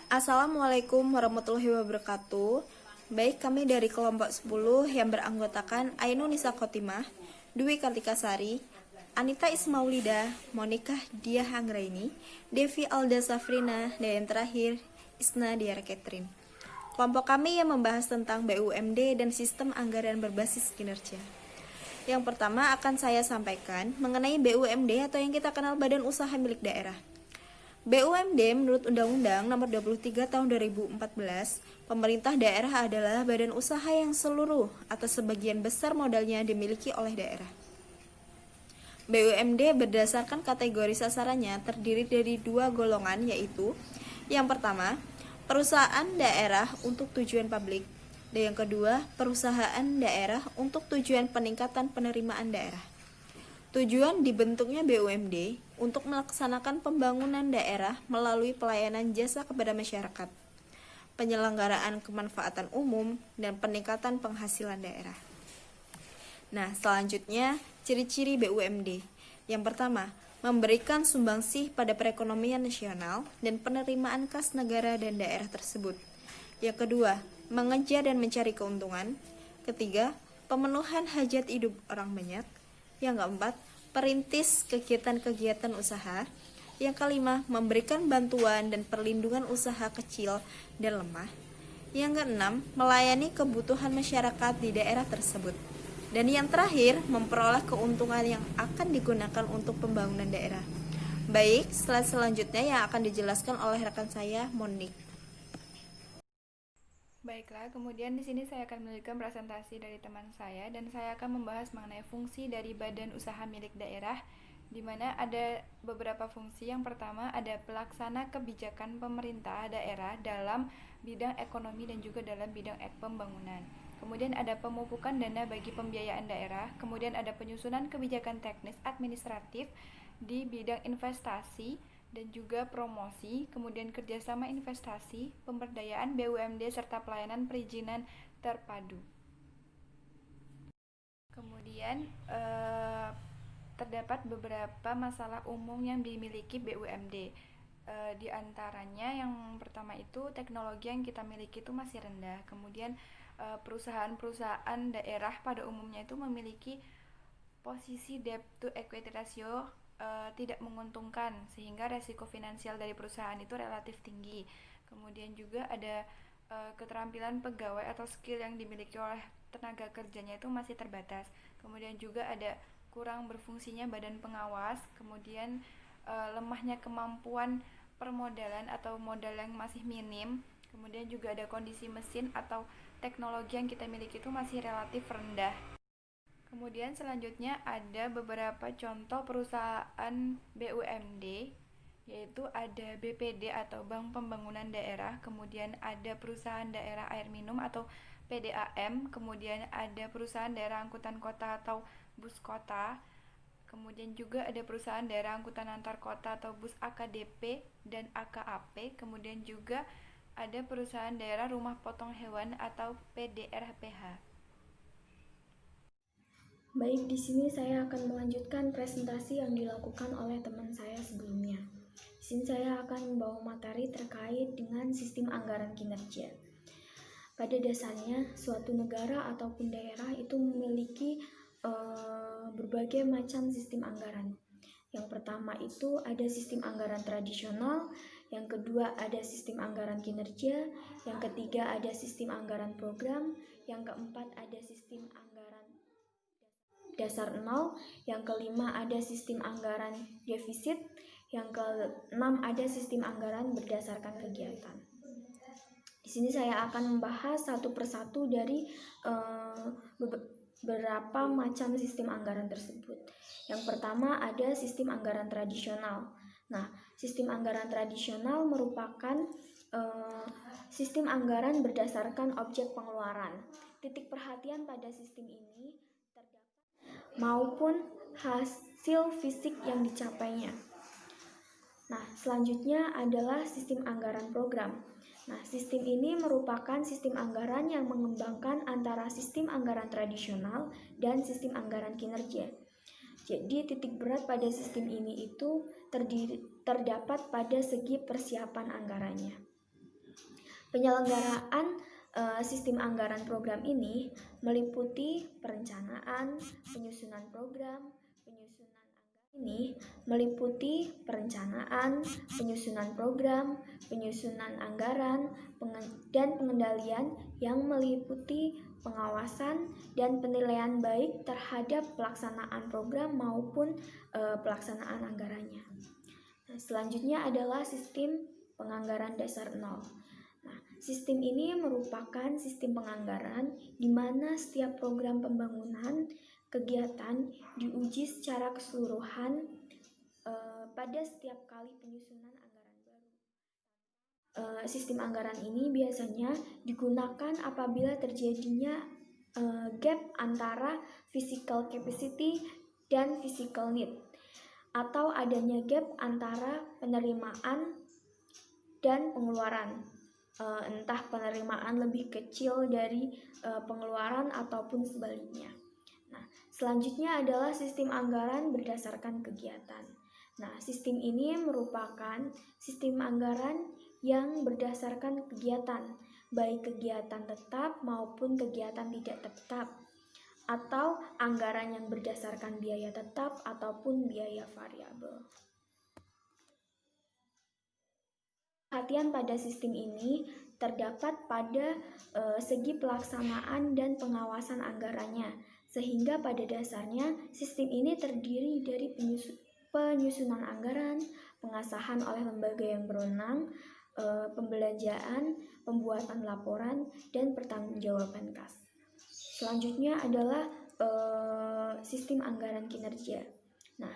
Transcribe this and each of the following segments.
Assalamualaikum warahmatullahi wabarakatuh. Baik, kami dari kelompok 10 yang beranggotakan Ainun Nisa Khotimah, Dwi Kartika Sari, Anita Ismaulida, Monika Diah Anggraini, Devi Alda Safrina, dan yang terakhir Isna Diara Catherine. Kelompok kami yang membahas tentang BUMD dan sistem anggaran berbasis kinerja. Yang pertama akan saya sampaikan mengenai BUMD atau yang kita kenal Badan Usaha Milik Daerah. BUMD menurut Undang-Undang Nomor 23 Tahun 2014, pemerintah daerah adalah badan usaha yang seluruh atau sebagian besar modalnya dimiliki oleh daerah. BUMD berdasarkan kategori sasarannya terdiri dari dua golongan, yaitu yang pertama, perusahaan daerah untuk tujuan publik, dan yang kedua, perusahaan daerah untuk tujuan peningkatan penerimaan daerah. Tujuan dibentuknya BUMD untuk melaksanakan pembangunan daerah melalui pelayanan jasa kepada masyarakat, penyelenggaraan kemanfaatan umum, dan peningkatan penghasilan daerah. Nah, selanjutnya ciri-ciri BUMD. Yang pertama, memberikan sumbangsih pada perekonomian nasional dan penerimaan kas negara dan daerah tersebut. Yang kedua, mengejar dan mencari keuntungan. Ketiga, pemenuhan hajat hidup orang banyak. Yang keempat, perintis kegiatan-kegiatan usaha. Yang kelima, memberikan bantuan dan perlindungan usaha kecil dan lemah. Yang keenam, melayani kebutuhan masyarakat di daerah tersebut. Dan yang terakhir, memperoleh keuntungan yang akan digunakan untuk pembangunan daerah. Baik, slide selanjutnya yang akan dijelaskan oleh rekan saya, Monik. Baiklah, kemudian di sini saya akan memberikan presentasi dari teman saya dan saya akan membahas mengenai fungsi dari badan usaha milik daerah, di mana ada beberapa fungsi. Yang pertama ada pelaksana kebijakan pemerintah daerah dalam bidang ekonomi dan juga dalam bidang pembangunan. Kemudian ada pemupukan dana bagi pembiayaan daerah, kemudian ada penyusunan kebijakan teknis administratif di bidang investasi dan juga promosi, kemudian kerjasama investasi, pemberdayaan BUMD, serta pelayanan perizinan terpadu. Kemudian terdapat beberapa masalah umum yang dimiliki BUMD. Di antaranya yang pertama itu teknologi yang kita miliki itu masih rendah. Kemudian perusahaan-perusahaan daerah pada umumnya itu memiliki posisi debt to equity ratio tidak menguntungkan, sehingga resiko finansial dari perusahaan itu relatif tinggi. Kemudian juga ada keterampilan pegawai atau skill yang dimiliki oleh tenaga kerjanya itu masih terbatas. Kemudian juga ada kurang berfungsinya badan pengawas, kemudian lemahnya kemampuan permodalan atau modal yang masih minim, kemudian juga ada kondisi mesin atau teknologi yang kita miliki itu masih relatif rendah. Kemudian selanjutnya ada beberapa contoh perusahaan BUMD, yaitu ada BPD atau Bank Pembangunan Daerah, kemudian ada perusahaan daerah air minum atau PDAM, kemudian ada perusahaan daerah angkutan kota atau bus kota, kemudian juga ada perusahaan daerah angkutan antar kota atau bus AKDP dan AKAP, kemudian juga ada perusahaan daerah rumah potong hewan atau PDRPH. Baik, di sini saya akan melanjutkan presentasi yang dilakukan oleh teman saya sebelumnya. Di sini saya akan membawa materi terkait dengan sistem anggaran kinerja. Pada dasarnya, suatu negara ataupun daerah itu memiliki berbagai macam sistem anggaran. Yang pertama itu ada sistem anggaran tradisional, yang kedua ada sistem anggaran kinerja, yang ketiga ada sistem anggaran program, yang keempat ada sistem anggaran dasar nol, yang kelima ada sistem anggaran defisit, yang keenam ada sistem anggaran berdasarkan kegiatan. Di sini saya akan membahas satu persatu dari beberapa macam sistem anggaran tersebut. Yang pertama ada sistem anggaran tradisional. Nah, sistem anggaran tradisional merupakan sistem anggaran berdasarkan objek pengeluaran. Titik perhatian pada sistem ini terdapat maupun hasil fisik yang dicapainya. Nah, selanjutnya adalah sistem anggaran program. Nah, sistem ini merupakan sistem anggaran yang mengembangkan antara sistem anggaran tradisional dan sistem anggaran kinerja. Jadi, titik berat pada sistem ini itu terdapat pada segi persiapan anggarannya. Penyelenggaraan sistem anggaran program ini meliputi perencanaan, penyusunan program, penyusunan anggaran, dan pengendalian yang meliputi pengawasan dan penilaian baik terhadap pelaksanaan program maupun pelaksanaan anggarannya. Nah, selanjutnya adalah sistem penganggaran dasar nol. Nah, sistem ini merupakan sistem penganggaran di mana setiap program pembangunan kegiatan diuji secara keseluruhan pada setiap kali penyusunan anggaran baru. Sistem anggaran ini biasanya digunakan apabila terjadinya gap antara physical capacity dan physical need, atau adanya gap antara penerimaan dan pengeluaran, entah penerimaan lebih kecil dari pengeluaran ataupun sebaliknya. Nah, selanjutnya adalah sistem anggaran berdasarkan kegiatan. Nah, sistem ini merupakan sistem anggaran yang berdasarkan kegiatan, baik kegiatan tetap maupun kegiatan tidak tetap, atau anggaran yang berdasarkan biaya tetap ataupun biaya variabel. Perhatian pada sistem ini terdapat pada segi pelaksanaan dan pengawasan anggarannya, sehingga pada dasarnya sistem ini terdiri dari penyusunan anggaran, pengasahan oleh lembaga yang berwenang, pembelanjaan, pembuatan laporan, dan pertanggungjawaban kas. Selanjutnya adalah sistem anggaran kinerja. Nah,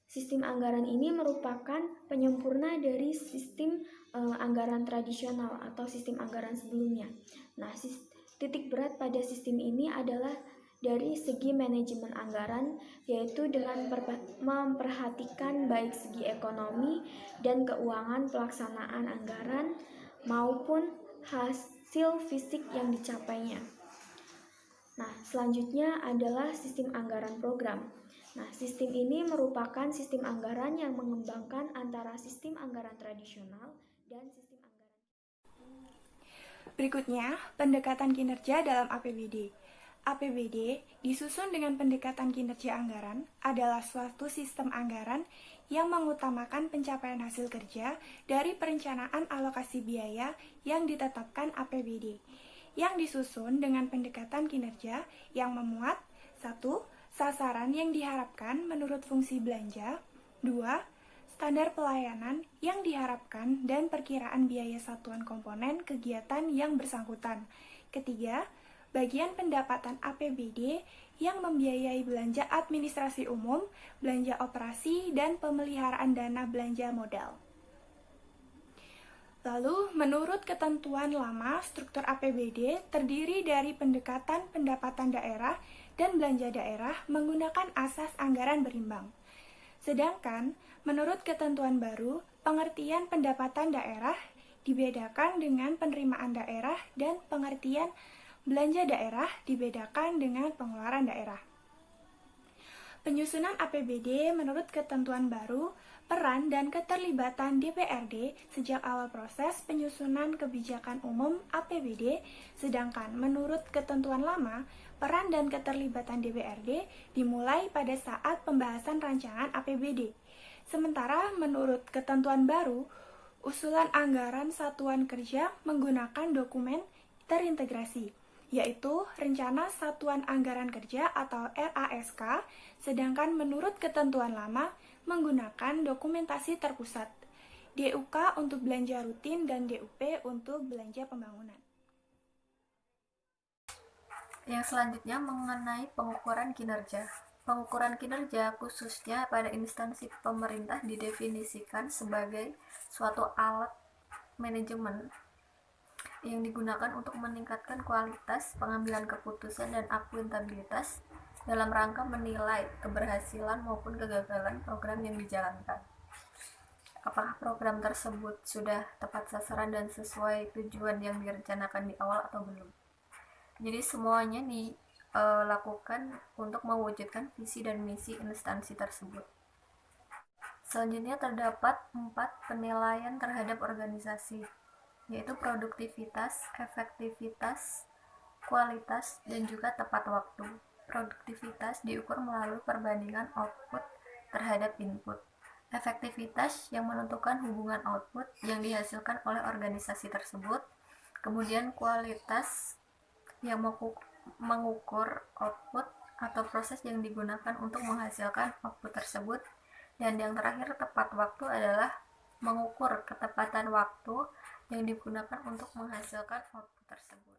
sistem anggaran ini merupakan penyempurna dari sistem anggaran tradisional atau sistem anggaran sebelumnya. Nah, titik berat pada sistem ini adalah dari segi manajemen anggaran, yaitu dengan memperhatikan baik segi ekonomi dan keuangan pelaksanaan anggaran maupun hasil fisik yang dicapainya. Nah, selanjutnya adalah sistem anggaran program. Nah, sistem ini merupakan sistem anggaran yang mengembangkan antara sistem anggaran tradisional dan sistem anggaran. Berikutnya, pendekatan kinerja dalam APBD. APBD disusun dengan pendekatan kinerja anggaran adalah suatu sistem anggaran yang mengutamakan pencapaian hasil kerja dari perencanaan alokasi biaya yang ditetapkan APBD, yang disusun dengan pendekatan kinerja yang memuat 1. Sasaran yang diharapkan menurut fungsi belanja. 2. Standar pelayanan yang diharapkan dan perkiraan biaya satuan komponen kegiatan yang bersangkutan. Ketiga, bagian pendapatan APBD yang membiayai belanja administrasi umum, belanja operasi, dan pemeliharaan dana belanja modal. Lalu, menurut ketentuan lama, struktur APBD terdiri dari pendekatan pendapatan daerah dan belanja daerah menggunakan asas anggaran berimbang. Sedangkan, menurut ketentuan baru, pengertian pendapatan daerah dibedakan dengan penerimaan daerah dan pengertian belanja daerah dibedakan dengan pengeluaran daerah. Penyusunan APBD menurut ketentuan baru, peran dan keterlibatan DPRD sejak awal proses penyusunan kebijakan umum APBD, sedangkan menurut ketentuan lama, peran dan keterlibatan DPRD dimulai pada saat pembahasan rancangan APBD. Sementara menurut ketentuan baru, usulan anggaran satuan kerja menggunakan dokumen terintegrasi, yaitu Rencana Satuan Anggaran Kerja atau RASK, sedangkan menurut ketentuan lama menggunakan dokumentasi terpusat, DUK untuk belanja rutin dan DUP untuk belanja pembangunan. Yang selanjutnya mengenai pengukuran kinerja. Pengukuran kinerja khususnya pada instansi pemerintah didefinisikan sebagai suatu alat manajemen yang digunakan untuk meningkatkan kualitas pengambilan keputusan dan akuntabilitas dalam rangka menilai keberhasilan maupun kegagalan program yang dijalankan. Apakah program tersebut sudah tepat sasaran dan sesuai tujuan yang direncanakan di awal atau belum. Jadi semuanya dilakukan untuk mewujudkan visi dan misi instansi tersebut. Selanjutnya terdapat 4 penilaian terhadap organisasi. yaitu produktivitas, efektivitas, kualitas, dan juga tepat waktu. Produktivitas diukur melalui perbandingan output terhadap input. Efektivitas yang menentukan hubungan output yang dihasilkan oleh organisasi tersebut. Kemudian kualitas yang mengukur output atau proses yang digunakan untuk menghasilkan output tersebut. Dan yang terakhir, tepat waktu adalah mengukur ketepatan waktu yang digunakan untuk menghasilkan output tersebut.